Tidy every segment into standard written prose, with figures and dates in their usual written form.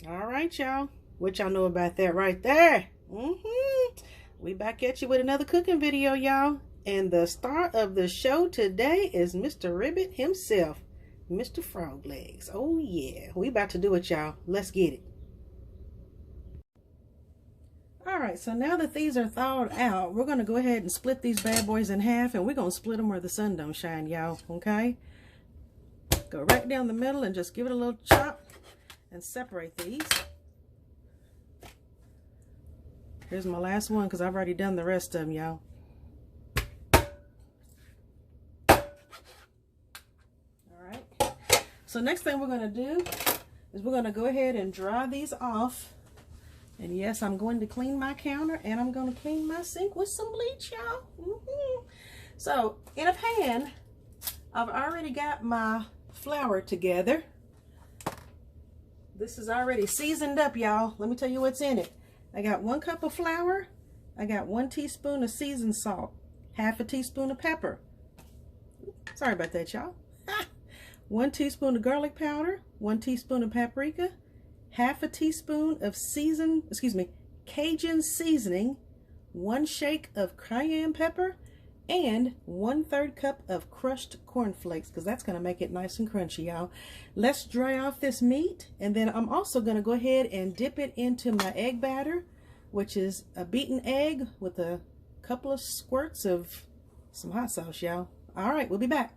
All right, y'all. What y'all know about that right there? We back at you with another cooking video, y'all. And the star of the show today is Mr. Ribbit himself, Mr. Froglegs. Oh yeah, we about to do it, y'all. Let's get it. All right, so now that these are thawed out, we're gonna go ahead and split these bad boys in half, and we're gonna split them where the sun don't shine, y'all. Okay? Go right down the middle and just give it a little chop and separate these. Here's my last one because I've already done the rest of them, y'all. Alright. So next thing we're going to do is we're going to go ahead and dry these off. And yes, I'm going to clean my counter and I'm going to clean my sink with some bleach, y'all. So in a pan, I've already got my flour together. This is already seasoned up, y'all. Let me tell you what's in it. I got 1 cup of flour. I got 1 teaspoon of seasoned salt, half a teaspoon of pepper. Sorry about that, y'all. 1 teaspoon of garlic powder, 1 teaspoon of paprika, half a teaspoon of Cajun seasoning, 1 shake of cayenne pepper, and 1/3 cup of crushed cornflakes, because that's going to make it nice and crunchy, y'all. Let's dry off this meat, and then I'm also going to go ahead and dip it into my egg batter, which is a beaten egg with a couple of squirts of some hot sauce, y'all. All right, we'll be back.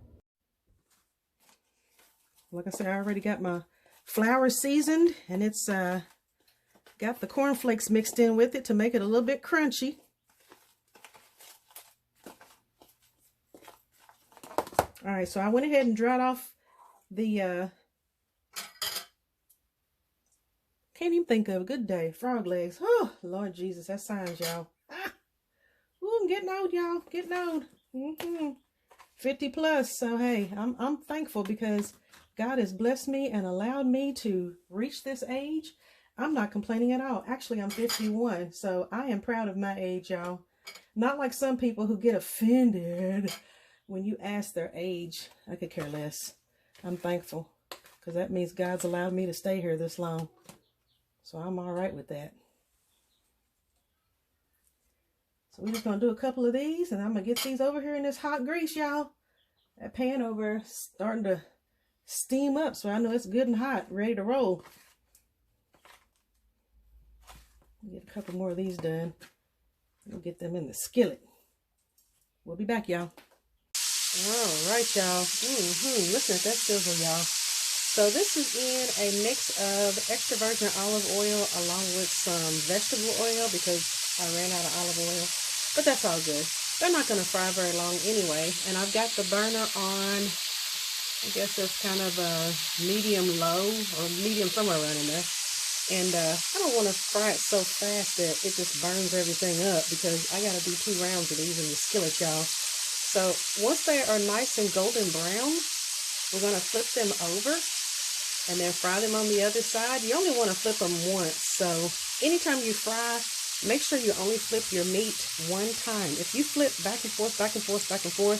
Like I said, I already got my flour seasoned, and it's got the cornflakes mixed in with it to make it a little bit crunchy. All right, so I went ahead and dried off the, can't even think of a good day, frog legs. Oh, Lord Jesus, that's signs, y'all. Ooh, I'm getting old, y'all, getting old. 50 plus, so hey, I'm thankful because God has blessed me and allowed me to reach this age. I'm not complaining at all. Actually, I'm 51, so I am proud of my age, y'all. Not like some people who get offended when you ask their age. I could care less. I'm thankful because that means God's allowed me to stay here this long. So I'm all right with that. So we're just going to do a couple of these, and I'm going to get these over here in this hot grease, y'all. That pan over starting to steam up, so I know it's good and hot, ready to roll. Get a couple more of these done. We'll get them in the skillet. We'll be back, y'all. All right, y'all. Listen at that sizzle, y'all. So this is in a mix of extra virgin olive oil along with some vegetable oil because I ran out of olive oil. But that's all good. They're not going to fry very long anyway. And I've got the burner on, I guess it's kind of a medium low or medium somewhere around in there. And I don't want to fry it so fast that it just burns everything up because I got to do 2 rounds of these in the skillet, y'all. So once they are nice and golden brown, we're going to flip them over and then fry them on the other side. You only want to flip them once. So anytime you fry, make sure you only flip your meat 1 time. If you flip back and forth, back and forth, back and forth,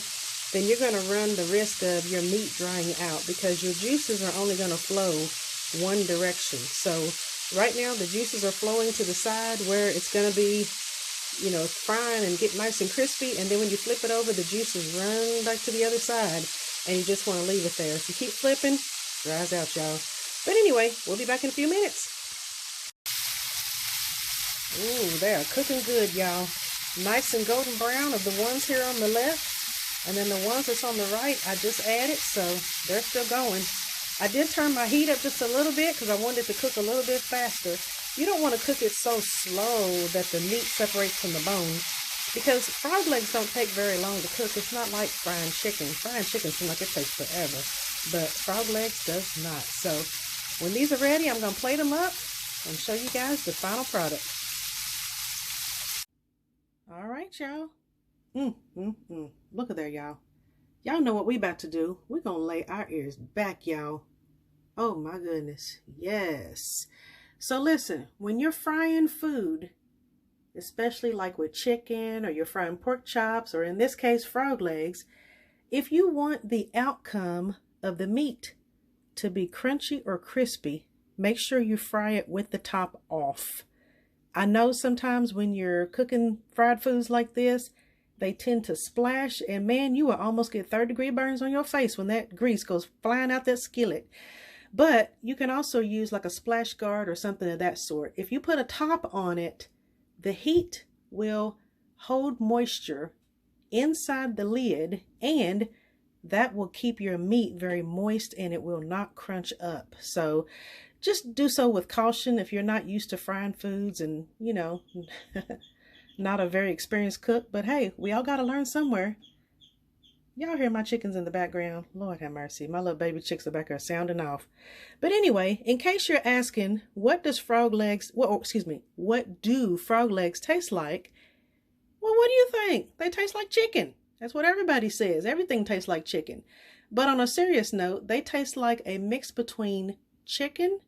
then you're going to run the risk of your meat drying out because your juices are only going to flow one direction. So right now the juices are flowing to the side where it's going to be, you know, frying and get nice and crispy, and then when you flip it over, the juices run back to the other side, and you just want to leave it there. If you keep flipping, dries out, y'all. But anyway, we'll be back in a few minutes. Ooh, they are cooking good, y'all. Nice and golden brown of the ones here on the left, and then the ones that's on the right, I just added, so they're still going. I did turn my heat up just a little bit because I wanted it to cook a little bit faster. You don't want to cook it so slow that the meat separates from the bone because frog legs don't take very long to cook. It's not like frying chicken. Frying chicken seems like it takes forever, but frog legs does not. So when these are ready, I'm going to plate them up and show you guys the final product. All right, y'all. Look at there, y'all. Y'all know what we about to do. We're going to lay our ears back, y'all. Oh my goodness. Yes. So listen, when you're frying food, especially like with chicken or you're frying pork chops or in this case frog legs, if you want the outcome of the meat to be crunchy or crispy, make sure you fry it with the top off. I know sometimes when you're cooking fried foods like this, they tend to splash, and man, you will almost get third-degree burns on your face when that grease goes flying out that skillet. But you can also use like a splash guard or something of that sort. If you put a top on it, the heat will hold moisture inside the lid, and that will keep your meat very moist and it will not crunch up. So just do so with caution if you're not used to frying foods and, you know, not a very experienced cook. But hey, we all got to learn somewhere. Y'all hear my chickens in the background? Lord have mercy. My little baby chicks are back there sounding off. But anyway, in case you're asking, what do frog legs taste like? Well, what do you think? They taste like chicken. That's what everybody says. Everything tastes like chicken. But on a serious note, they taste like a mix between chicken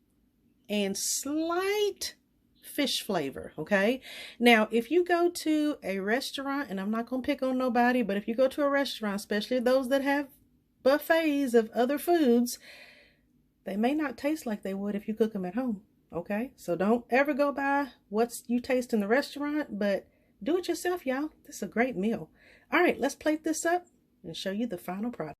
and slight fish flavor, okay? Now, if you go to a restaurant, and I'm not going to pick on nobody, but if you go to a restaurant, especially those that have buffets of other foods, they may not taste like they would if you cook them at home, okay? So don't ever go by what you taste in the restaurant, but do it yourself, y'all. This is a great meal. All right, let's plate this up and show you the final product.